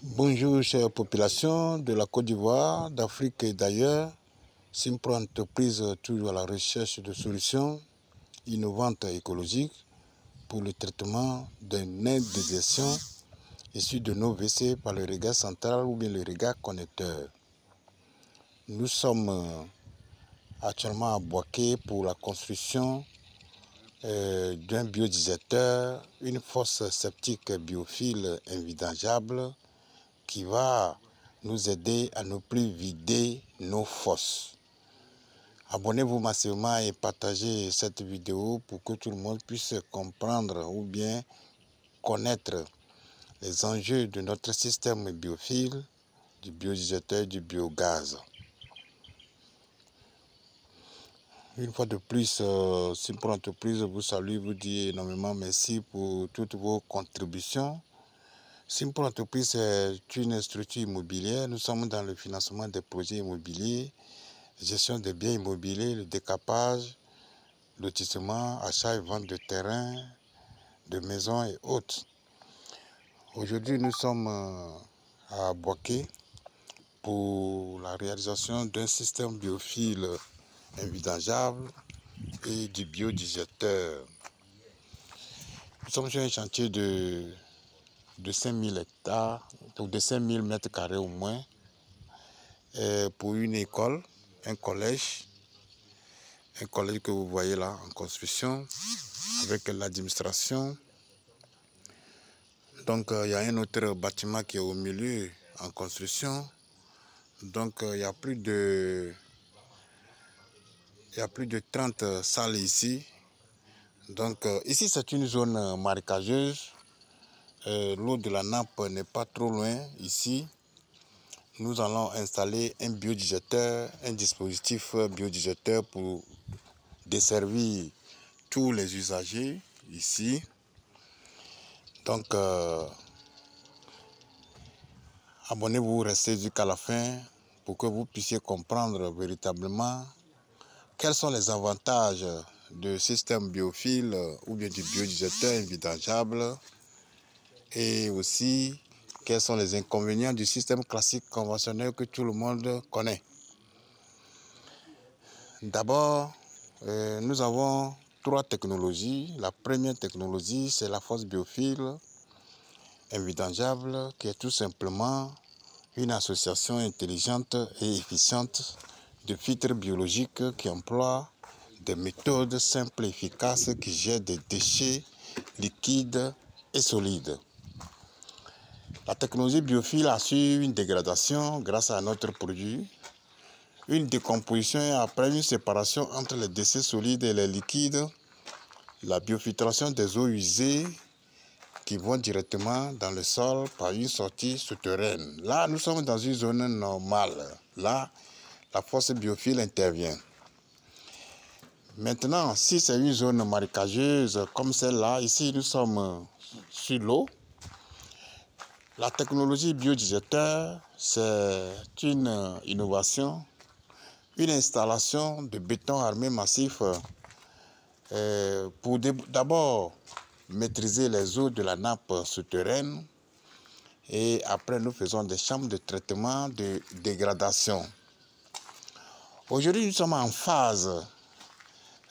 Bonjour chère population de la Côte d'Ivoire, d'Afrique et d'ailleurs. Simpro Entreprise toujours à la recherche de solutions innovantes et écologiques pour le traitement des nez de déjection issus de nos WC par le regard central ou bien le regard connecteur. Nous sommes actuellement à Boaké pour la construction d'un biodigérateur, une fosse septique biophile invidangeable qui va nous aider à ne plus vider nos fosses. Abonnez-vous massivement et partagez cette vidéo pour que tout le monde puisse comprendre ou bien connaître les enjeux de notre système biophile, du biodigérateur, du biogaz. Une fois de plus, Simpro Entreprise vous salue, vous dit énormément merci pour toutes vos contributions. Simpro Entreprise est une structure immobilière. Nous sommes dans le financement des projets immobiliers, gestion des biens immobiliers, le décapage, lotissement, achat et vente de terrains, de maisons et autres. Aujourd'hui, nous sommes à Boaké pour la réalisation d'un système biophile invidangeable et du biodigérateur. Nous sommes sur un chantier de 5000 hectares, donc de 5000 mètres carrés au moins, pour une école, un collège que vous voyez là en construction, avec l'administration. Donc il y a un autre bâtiment qui est au milieu en construction. Donc il y a plus de 30 salles ici. Donc ici c'est une zone marécageuse. L'eau de la nappe n'est pas trop loin ici. Nous allons installer un biodigérateur, un dispositif biodigérateur pour desservir tous les usagers ici. Donc abonnez-vous, restez jusqu'à la fin pour que vous puissiez comprendre véritablement quels sont les avantages du système biophile ou bien du biodigérateur invidangeable et aussi quels sont les inconvénients du système classique conventionnel que tout le monde connaît. D'abord, nous avons 3 technologies. La première technologie, c'est la fosse biophile invidangeable, qui est tout simplement une association intelligente et efficiente de filtres biologiques qui emploient des méthodes simples et efficaces qui gèrent des déchets liquides et solides. La technologie biophile assure une dégradation grâce à notre produit, une décomposition et après une séparation entre les déchets solides et les liquides, la biofiltration des eaux usées qui vont directement dans le sol par une sortie souterraine. Là, nous sommes dans une zone normale. Là, la fosse biophile intervient. Maintenant, si c'est une zone marécageuse comme celle-là, ici nous sommes sur l'eau. La technologie biodigérateur, c'est une innovation, une installation de béton armé massif pour d'abord maîtriser les eaux de la nappe souterraine et après nous faisons des chambres de traitement de dégradation. Aujourd'hui, nous sommes en phase,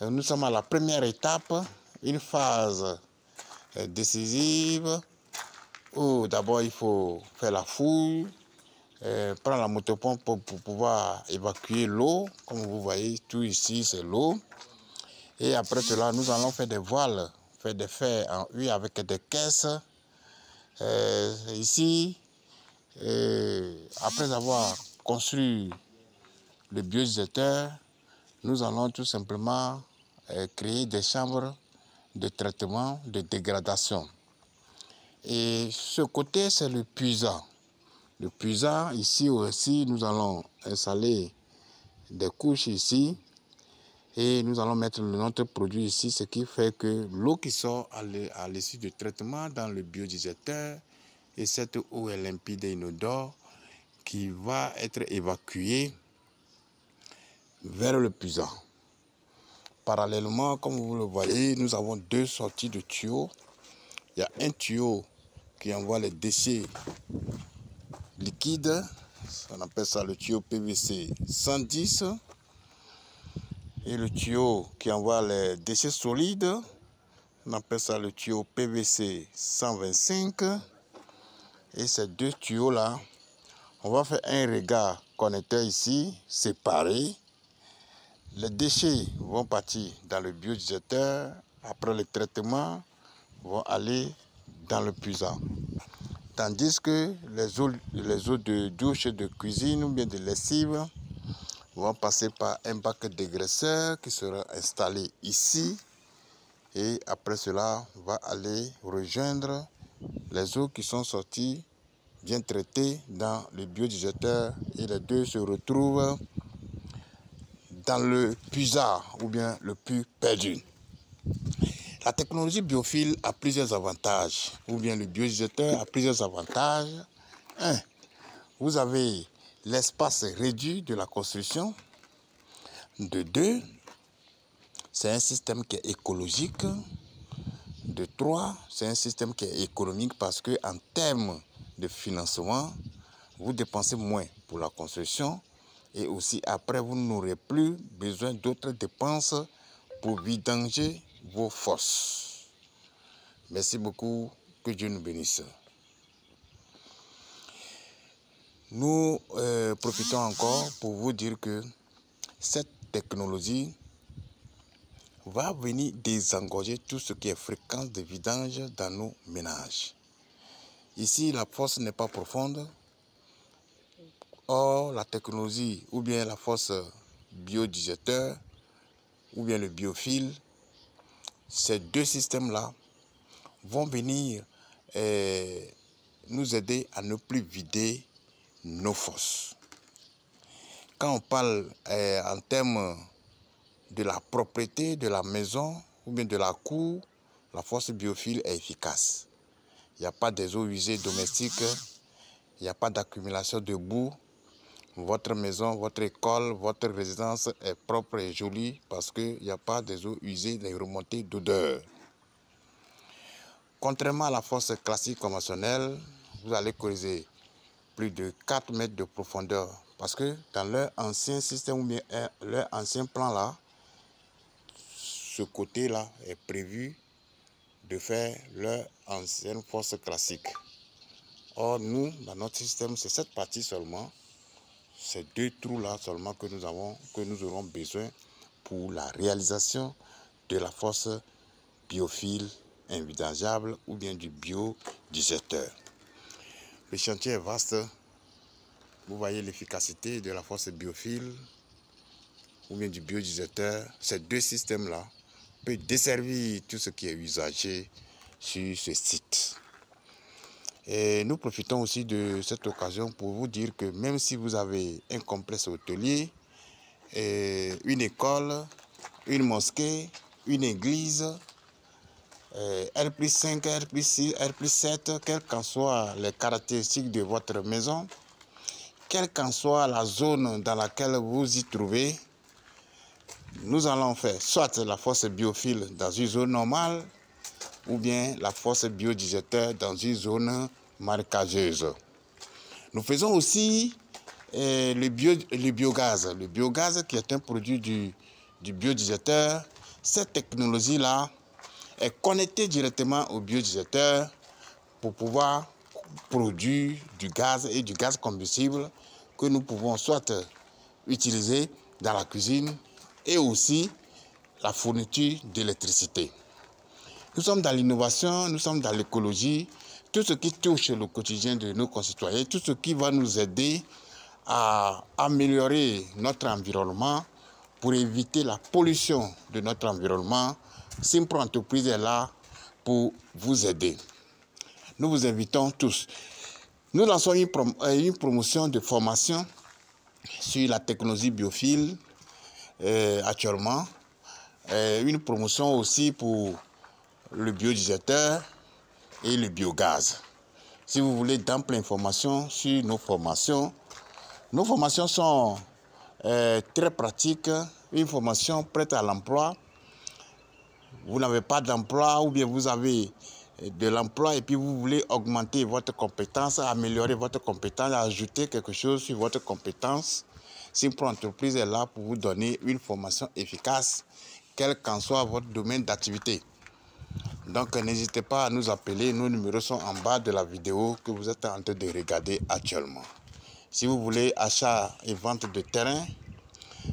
nous sommes à la première étape, une phase décisive où d'abord il faut faire la fouille, prendre la motopompe pour pouvoir évacuer l'eau. Comme vous voyez, tout ici c'est l'eau. Et après cela, nous allons faire des voiles, faire des fers en U avec des caisses. Ici, après avoir construit le biodigérateur, nous allons tout simplement créer des chambres de traitement de dégradation. Et ce côté, c'est le puisant. Le puisant, ici aussi, nous allons installer des couches ici et nous allons mettre notre produit ici, ce qui fait que l'eau qui sort à l'issue du traitement dans le biodigérateur et cette eau est limpide et inodore qui va être évacuée vers le puisant. Parallèlement, comme vous le voyez, nous avons 2 sorties de tuyaux. Il y a un tuyau qui envoie les déchets liquide, on appelle ça le tuyau PVC 110. Et le tuyau qui envoie les déchets solides, on appelle ça le tuyau PVC 125. Et ces deux tuyaux-là, on va faire un regard connecteur ici, séparé. Les déchets vont partir dans le biodigérateur. Après le traitement, vont aller dans le puisard. Tandis que les eaux de douche, de cuisine ou bien de lessive vont passer par un bac dégraisseur qui sera installé ici. Et après cela, va aller rejoindre les eaux qui sont sorties, bien traitées dans le biodigérateur. Et les deux se retrouvent dans le puisard ou bien le puits perdu. La technologie biophile a plusieurs avantages, ou bien le biodigérateur a plusieurs avantages. 1. Vous avez l'espace réduit de la construction. De 2, c'est un système qui est écologique. De 3, c'est un système qui est économique parce que en termes de financement, vous dépensez moins pour la construction et aussi après vous n'aurez plus besoin d'autres dépenses pour vidanger vos fosses. Merci beaucoup, que Dieu nous bénisse. Nous profitons encore pour vous dire que cette technologie va venir désengorger tout ce qui est fréquence de vidange dans nos ménages. Ici, la fosse n'est pas profonde. Or, la technologie, ou bien la fosse biodigérateur, ou bien le biophile, ces deux systèmes-là vont venir nous aider à ne plus vider nos fosses. Quand on parle en termes de la propriété de la maison ou bien de la cour, la fosse biophile est efficace. Il n'y a pas des eaux usées domestiques, il n'y a pas d'accumulation de boue. Votre maison, votre école, votre résidence est propre et jolie parce qu'il n'y a pas des eaux usées, des remontées d'odeur. Contrairement à la fosse classique conventionnelle, vous allez creuser plus de 4 mètres de profondeur parce que dans leur ancien système ou bien leur ancien plan là, ce côté-là est prévu de faire leur ancienne fosse classique. Or, nous, dans notre système, c'est cette partie seulement, ces deux trous-là seulement que nous aurons besoin pour la réalisation de la fosse biophile invidangeable ou bien du biodigérateur. Le chantier est vaste. Vous voyez l'efficacité de la fosse biophile ou bien du biodigérateur. Ces deux systèmes-là peuvent desservir tout ce qui est usagé sur ce site. Et nous profitons aussi de cette occasion pour vous dire que même si vous avez un complexe hôtelier, une école, une mosquée, une église, R+5, R+6, R+7, quelles qu'en soient les caractéristiques de votre maison, quelle qu'en soit la zone dans laquelle vous y trouvez, nous allons faire soit la fosse biophile dans une zone normale ou bien la fosse biodigérateur dans une zone marécageuse. Nous faisons aussi le biogaz. Le biogaz qui est un produit du biodigérateur. Cette technologie-là est connectée directement au biodigérateur pour pouvoir produire du gaz et du gaz combustible que nous pouvons soit utiliser dans la cuisine et aussi la fourniture d'électricité. Nous sommes dans l'innovation, nous sommes dans l'écologie, tout ce qui touche le quotidien de nos concitoyens, tout ce qui va nous aider à améliorer notre environnement pour éviter la pollution de notre environnement. Simpro Entreprise est là pour vous aider. Nous vous invitons tous. Nous lançons une promotion de formation sur la technologie biophile actuellement. Une promotion aussi pour le biodigérateur et le biogaz. Si vous voulez d'amples informations sur nos formations sont très pratiques. Une formation prête à l'emploi. Vous n'avez pas d'emploi ou bien vous avez de l'emploi et puis vous voulez augmenter votre compétence, améliorer votre compétence, ajouter quelque chose sur votre compétence, Simpro Entreprise est là pour vous donner une formation efficace, quel qu'en soit votre domaine d'activité. Donc n'hésitez pas à nous appeler, nos numéros sont en bas de la vidéo que vous êtes en train de regarder actuellement. Si vous voulez achat et vente de terrain,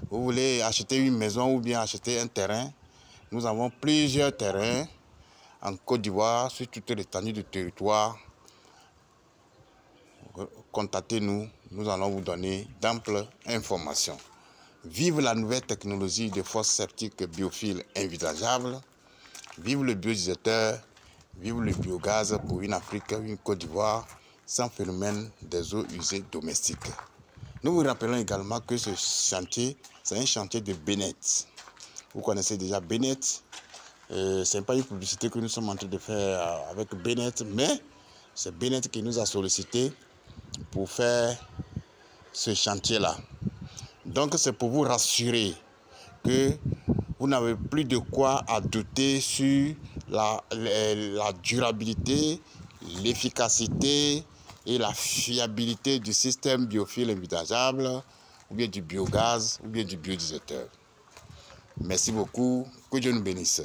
vous voulez acheter une maison ou bien acheter un terrain, nous avons plusieurs terrains en Côte d'Ivoire, sur toute l'étendue du territoire. Contactez-nous, nous allons vous donner d'amples informations. Vive la nouvelle technologie de fosse septique biophile envisageable. Vive le biodigesteur, vive le biogaz pour une Afrique, une Côte d'Ivoire sans phénomène des eaux usées domestiques. Nous vous rappelons également que ce chantier, c'est un chantier de Bennett. Vous connaissez déjà Bennett. Ce n'est pas une publicité que nous sommes en train de faire avec Bennett, mais c'est Bennett qui nous a sollicité pour faire ce chantier-là. Donc c'est pour vous rassurer que vous n'avez plus de quoi à douter sur la durabilité, l'efficacité et la fiabilité du système biophile envisageable, ou bien du biogaz, ou bien du biodigesteur. Merci beaucoup, que Dieu nous bénisse.